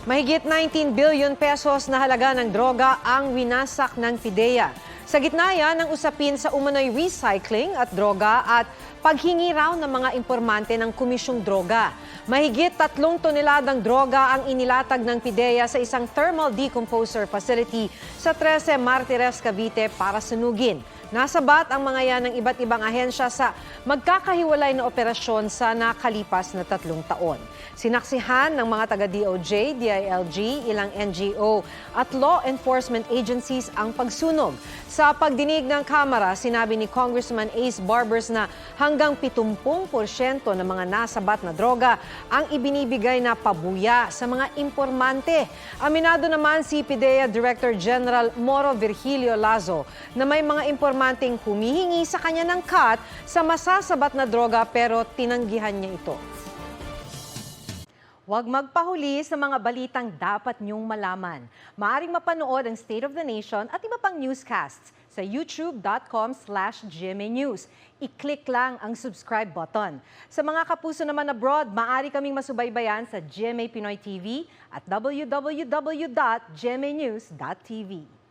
Mahigit 19 billion pesos na halaga ng droga ang winasak ng PIDEA. Sa gitna yan ng usapin sa umano'y recycling at droga at paghingi raw ng mga informante ng komisyong droga. Mahigit 3 toneladang droga ang inilatag ng PIDEA sa isang thermal decomposer facility sa 13 Martires, Cavite para sunugin. Nasabat ang mga yan ng iba't ibang ahensya sa magkakahiwalay na operasyon sa nakalipas na 3 taon. Sinaksihan ng mga taga-DOJ, DILG, ilang NGO at law enforcement agencies ang pagsunog. Sa pagdinig ng Kamara, sinabi ni Congressman Ace Barbers na hanggang 70% ng mga nasabat na droga ang ibinibigay na pabuya sa mga impormante. Aminado naman si PIDEA Director General Moro Virgilio Lazo na may mga impormanteng humihingi sa kanya ng cut sa masasabat na droga pero tinanggihan niya ito. Huwag magpahuli sa mga balitang dapat niyong malaman. Maaaring mapanood ang State of the Nation at iba pang newscasts sa youtube.com/GMAnews. I-click lang ang subscribe button. Sa mga kapuso naman abroad, maaari kaming masubaybayan sa GMA Pinoy TV at www.gmanews.tv.